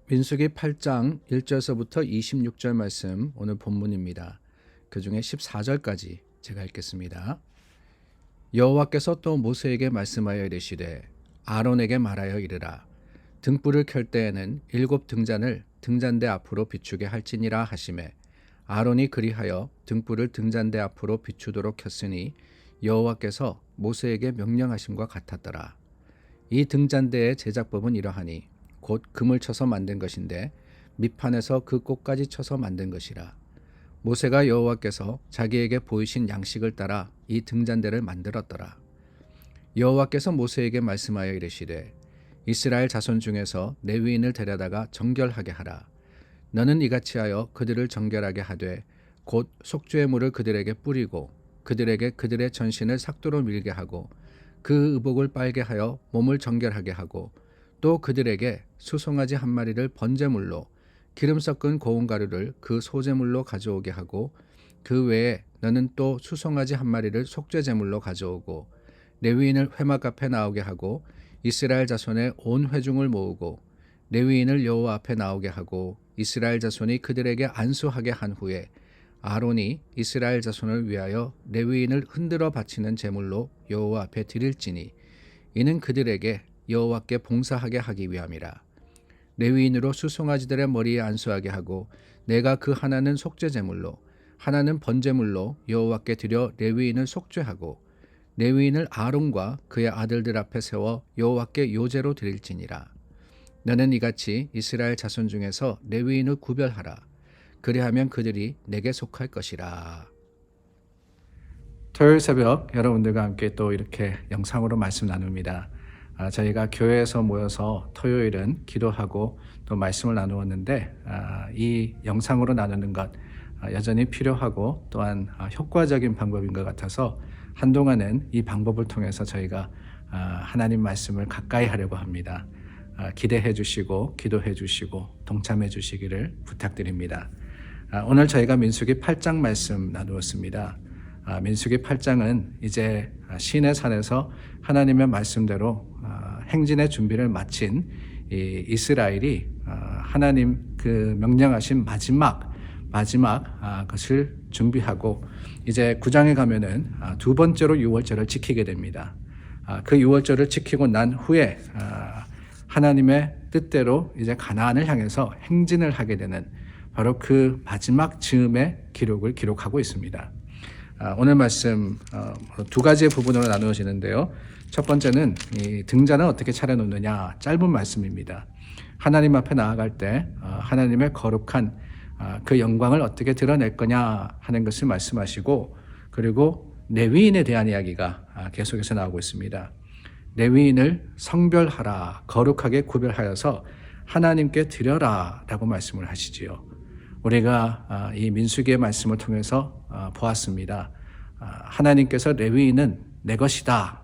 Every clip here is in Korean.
민수기 8장 1절서부터 26절 말씀 오늘 본문입니다. 그 중에 14절까지 제가 읽겠습니다. 여호와께서 또 모세에게 말씀하여 이르시되 아론에게 말하여 이르라. 등불을 켤 때에는 7 등잔을 등잔대 앞으로 비추게 할지니라 하시매 아론이 그리하여 등불을 등잔대 앞으로 비추도록 켰으니 여호와께서 모세에게 명령하심과 같았더라. 이 등잔대의 제작법은 이러하니 곧 금을 쳐서 만든 것인데 밑판에서 그 꼭까지 쳐서 만든 것이라. 모세가 여호와께서 자기에게 보이신 양식을 따라 이 등잔대를 만들었더라. 여호와께서 모세에게 말씀하여 이르시되 이스라엘 자손 중에서 레위인을 데려다가 정결하게 하라. 너는 이같이 하여 그들을 정결하게 하되 곧 속죄의 물을 그들에게 뿌리고 그들에게 그들의 전신을 삭도로 밀게 하고 그 의복을 빨게 하여 몸을 정결하게 하고 또 그들에게 수송아지 한 마리를 번제물로 기름 섞은 고운 가루를 그 소제물로 가져오게 하고 그 외에 너는 또 수송아지 한 마리를 속죄제물로 가져오고 레위인을 회막 앞에 나오게 하고 이스라엘 자손의 온 회중을 모으고 레위인을 여호와 앞에 나오게 하고 이스라엘 자손이 그들에게 안수하게 한 후에 아론이 이스라엘 자손을 위하여 레위인을 흔들어 바치는 제물로 여호와 앞에 드릴지니 이는 그들에게 여호와께 봉사하게 하기 위함이라. 레위인으로 수송아지들의 머리에 안수하게 하고 내가 그 하나는 속죄제물로 하나는 번제물로 여호와께 드려 레위인을 속죄하고 레위인을 아론과 그의 아들들 앞에 세워 여호와께 요제로 드릴지니라. 너는 이같이 이스라엘 자손 중에서 레위인을 구별하라. 그리하면 그들이 내게 속할 것이라. 토요일 새벽 여러분들과 함께 또 이렇게 영상으로 말씀 나눕니다. 저희가 교회에서 모여서 토요일은 기도하고 또 말씀을 나누었는데 이 영상으로 나누는 것 여전히 필요하고 또한 효과적인 방법인 것 같아서 한동안은 이 방법을 통해서 저희가 하나님 말씀을 가까이 하려고 합니다. 기대해 주시고 기도해 주시고 동참해 주시기를 부탁드립니다. 오늘 저희가 민수기 8장 말씀 나누었습니다. 민수기 8장은 이제 시내 산에서 하나님의 말씀대로 행진의 준비를 마친 이스라엘이 하나님 그 명령하신 마지막 것을 준비하고 이제 9장에 가면은 두 번째로 유월절을 지키게 됩니다. 그 유월절을 지키고 난 후에 하나님의 뜻대로 이제 가나안을 향해서 행진을 하게 되는 바로 그 마지막 즈음의 기록을 기록하고 있습니다. 오늘 말씀 두 가지의 부분으로 나누어지는데요. 첫 번째는 이 등잔을 어떻게 차려놓느냐 짧은 말씀입니다. 하나님 앞에 나아갈 때 하나님의 거룩한 그 영광을 어떻게 드러낼 거냐 하는 것을 말씀하시고 그리고 레위인에 대한 이야기가 계속해서 나오고 있습니다. 레위인을 성별하라 거룩하게 구별하여서 하나님께 드려라 라고 말씀을 하시지요. 우리가 이 민수기의 말씀을 통해서 보았습니다. 하나님께서 레위인은 내 것이다.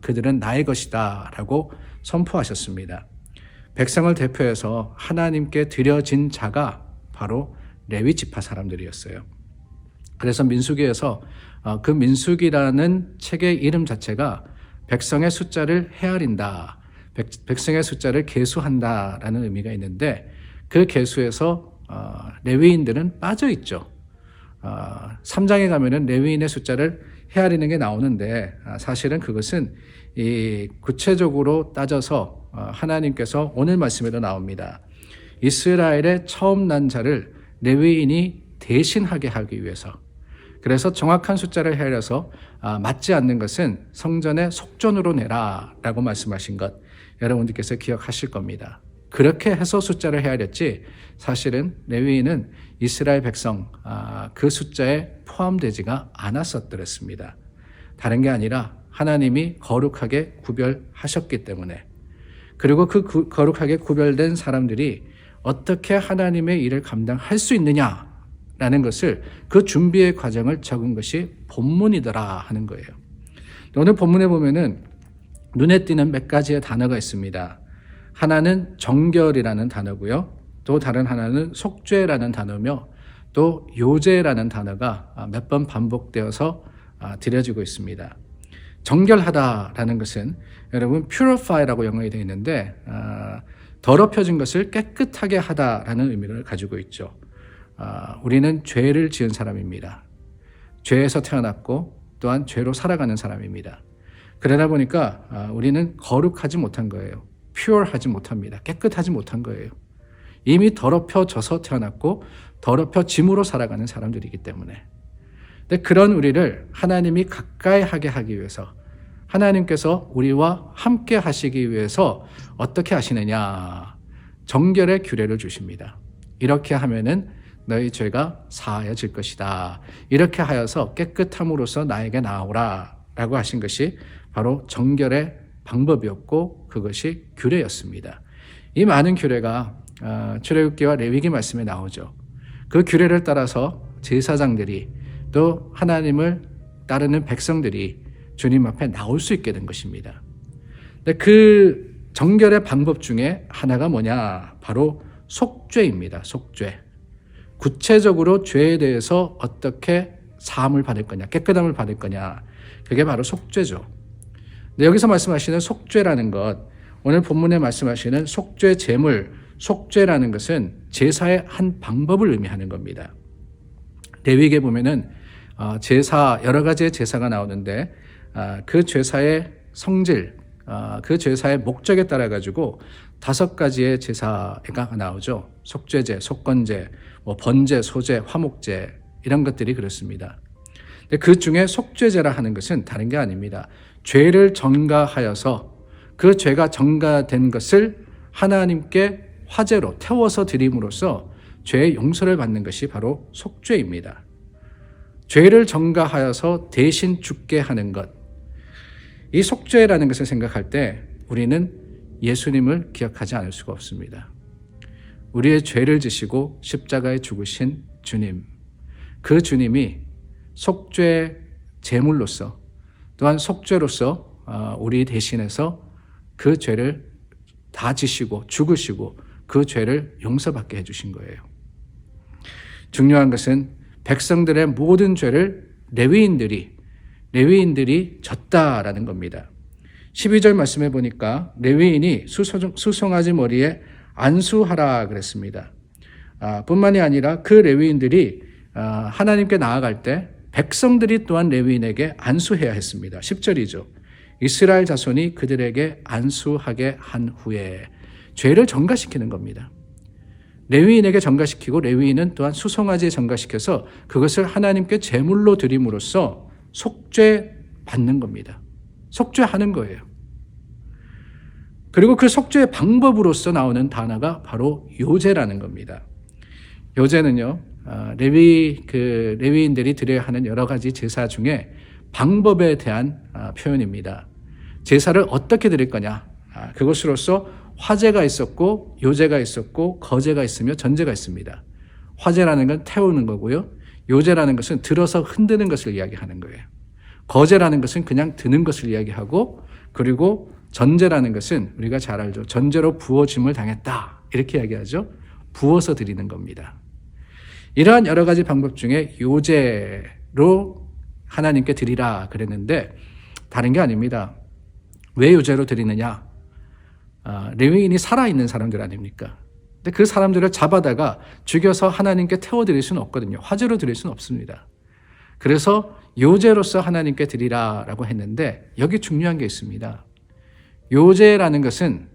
그들은 나의 것이다 라고 선포하셨습니다. 백성을 대표해서 하나님께 드려진 자가 바로 레위 지파 사람들이었어요. 그래서 민수기에서 그 민수기라는 책의 이름 자체가 백성의 숫자를 헤아린다. 백성의 숫자를 계수한다라는 의미가 있는데 그 계수에서 레위인들은 빠져 있죠. 3장에 가면은 레위인의 숫자를 헤아리는 게 나오는데 사실은 그것은 이 구체적으로 따져서 하나님께서 오늘 말씀에도 나옵니다. 이스라엘의 처음 난 자를 레위인이 대신하게 하기 위해서 그래서 정확한 숫자를 헤아려서 맞지 않는 것은 성전의 속전으로 내라 라고 말씀하신 것 여러분들께서 기억하실 겁니다. 그렇게 해서 숫자를 헤아렸지 사실은 레위인은 이스라엘 백성 그 숫자에 포함되지가 않았었더랬습니다. 다른 게 아니라 하나님이 거룩하게 구별하셨기 때문에 그리고 그 거룩하게 구별된 사람들이 어떻게 하나님의 일을 감당할 수 있느냐라는 것을 그 준비의 과정을 적은 것이 본문이더라 하는 거예요. 오늘 본문에 보면은 눈에 띄는 몇 가지의 단어가 있습니다. 하나는 정결이라는 단어고요. 또 다른 하나는 속죄라는 단어며 또 요제라는 단어가 몇 번 반복되어서 들여지고 있습니다. 정결하다라는 것은 여러분 purify라고 영어에 되어 있는데 더럽혀진 것을 깨끗하게 하다라는 의미를 가지고 있죠. 우리는 죄를 지은 사람입니다. 죄에서 태어났고 또한 죄로 살아가는 사람입니다. 그러다 보니까 우리는 거룩하지 못한 거예요. 퓨어하지 못합니다. 깨끗하지 못한 거예요. 이미 더럽혀져서 태어났고 더럽혀짐으로 살아가는 사람들이기 때문에. 근데 그런 우리를 하나님이 가까이 하게 하기 위해서 하나님께서 우리와 함께 하시기 위해서 어떻게 하시느냐? 정결의 규례를 주십니다. 이렇게 하면은 너희 죄가 사하여질 것이다. 이렇게 하여서 깨끗함으로써 나에게 나오라 라고 하신 것이 바로 정결의 방법이었고 그것이 규례였습니다. 이 많은 규례가 출애굽기와 레위기 말씀에 나오죠. 그 규례를 따라서 제사장들이 또 하나님을 따르는 백성들이 주님 앞에 나올 수 있게 된 것입니다. 근데 그 정결의 방법 중에 하나가 뭐냐? 바로 속죄입니다. 속죄. 구체적으로 죄에 대해서 어떻게 사함을 받을 거냐, 깨끗함을 받을 거냐, 그게 바로 속죄죠. 근데 여기서 말씀하시는 속죄라는 것, 오늘 본문에 말씀하시는 속죄 제물, 속죄라는 것은 제사의 한 방법을 의미하는 겁니다. 레위기에 보면은 제사, 여러 가지의 제사가 나오는데 그 제사의 성질, 그 제사의 목적에 따라 가지고 5가지의 제사가 나오죠. 속죄제, 속건제, 번제, 소제, 화목제 이런 것들이 그렇습니다. 근데 그 중에 속죄제라 하는 것은 다른 게 아닙니다. 죄를 전가하여서 그 죄가 전가된 것을 하나님께 화제로 태워서 드림으로써 죄의 용서를 받는 것이 바로 속죄입니다. 죄를 전가하여서 대신 죽게 하는 것. 이 속죄라는 것을 생각할 때 우리는 예수님을 기억하지 않을 수가 없습니다. 우리의 죄를 지시고 십자가에 죽으신 주님, 그 주님이 속죄 제물로서 또한 속죄로서 우리 대신해서 그 죄를 다 지시고 죽으시고 그 죄를 용서받게 해주신 거예요. 중요한 것은 백성들의 모든 죄를 레위인들이 졌다라는 겁니다. 12절 말씀해 보니까 레위인이 수송아지 머리에 안수하라 그랬습니다. 뿐만이 아니라 그 레위인들이 하나님께 나아갈 때 백성들이 또한 레위인에게 안수해야 했습니다. 10절이죠. 이스라엘 자손이 그들에게 안수하게 한 후에 죄를 전가시키는 겁니다. 레위인에게 전가시키고 레위인은 또한 수송아지에 전가시켜서 그것을 하나님께 제물로 드림으로써 속죄 받는 겁니다. 속죄하는 거예요. 그리고 그 속죄의 방법으로서 나오는 단어가 바로 요제라는 겁니다. 요제는요, 레위인들이 드려야 하는 여러 가지 제사 중에 방법에 대한 표현입니다. 제사를 어떻게 드릴 거냐? 그것으로서 화제가 있었고 요제가 있었고 거제가 있으며 전제가 있습니다. 화제라는 건 태우는 거고요. 요제라는 것은 들어서 흔드는 것을 이야기하는 거예요. 거제라는 것은 그냥 드는 것을 이야기하고, 그리고 전제라는 것은 우리가 잘 알죠. 전제로 부어짐을 당했다 이렇게 이야기하죠. 부어서 드리는 겁니다. 이러한 여러 가지 방법 중에 요제로 하나님께 드리라 그랬는데 다른 게 아닙니다. 왜 요제로 드리느냐? 레위인이 살아있는 사람들 아닙니까? 근데 그 사람들을 잡아다가 죽여서 하나님께 태워드릴 수는 없거든요. 화제로 드릴 수는 없습니다. 그래서 요제로서 하나님께 드리라라고 했는데 여기 중요한 게 있습니다. 요제라는 것은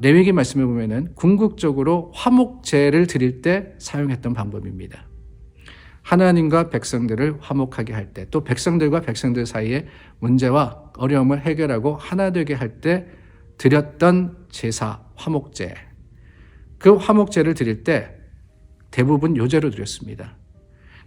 레위기 말씀에 보면은 궁극적으로 화목제를 드릴 때 사용했던 방법입니다. 하나님과 백성들을 화목하게 할 때, 또 백성들과 백성들 사이에 문제와 어려움을 해결하고 하나 되게 할 때 드렸던 제사, 화목제. 그 화목제를 드릴 때 대부분 요제로 드렸습니다.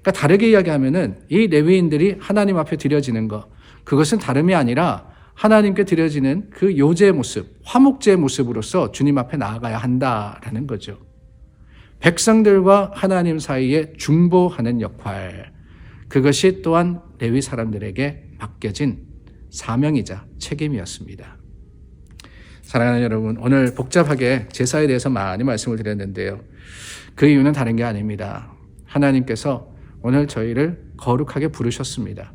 그러니까 다르게 이야기하면은 이 레위인들이 하나님 앞에 드려지는 것, 그것은 다름이 아니라 하나님께 드려지는 그 요제의 모습, 화목제의 모습으로서 주님 앞에 나아가야 한다라는 거죠. 백성들과 하나님 사이에 중보하는 역할, 그것이 또한 레위 사람들에게 맡겨진 사명이자 책임이었습니다. 사랑하는 여러분, 오늘 복잡하게 제사에 대해서 많이 말씀을 드렸는데요. 그 이유는 다른 게 아닙니다. 하나님께서 오늘 저희를 거룩하게 부르셨습니다.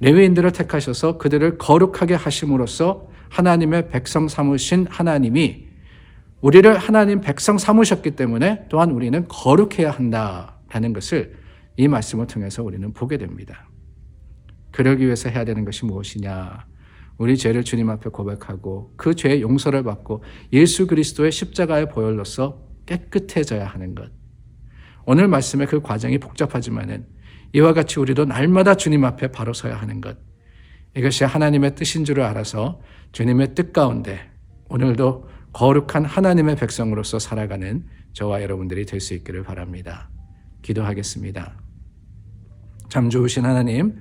레위인들을 택하셔서 그들을 거룩하게 하심으로써 하나님의 백성 삼으신 하나님이 우리를 하나님 백성 삼으셨기 때문에 또한 우리는 거룩해야 한다라는 것을 이 말씀을 통해서 우리는 보게 됩니다. 그러기 위해서 해야 되는 것이 무엇이냐? 우리 죄를 주님 앞에 고백하고 그 죄의 용서를 받고 예수 그리스도의 십자가의 보혈로서 깨끗해져야 하는 것. 오늘 말씀의 그 과정이 복잡하지만은 이와 같이 우리도 날마다 주님 앞에 바로 서야 하는 것. 이것이 하나님의 뜻인 줄을 알아서 주님의 뜻 가운데 오늘도 거룩한 하나님의 백성으로서 살아가는 저와 여러분들이 될 수 있기를 바랍니다. 기도하겠습니다. 참 좋으신 하나님,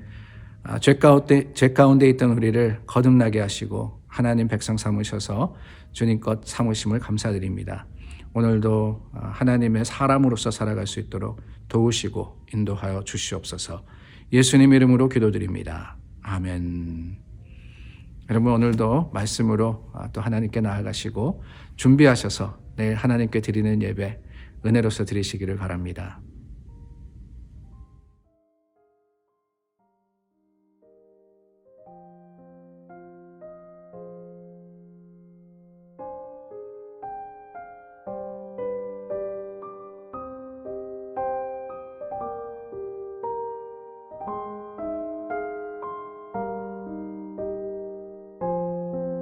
죄 가운데 있던 우리를 거듭나게 하시고 하나님 백성 삼으셔서 주님 것 삼으심을 감사드립니다. 오늘도 하나님의 사람으로서 살아갈 수 있도록 도우시고 인도하여 주시옵소서. 예수님 이름으로 기도드립니다. 아멘. 여러분 오늘도 말씀으로 또 하나님께 나아가시고 준비하셔서 내일 하나님께 드리는 예배 은혜로서 드리시기를 바랍니다.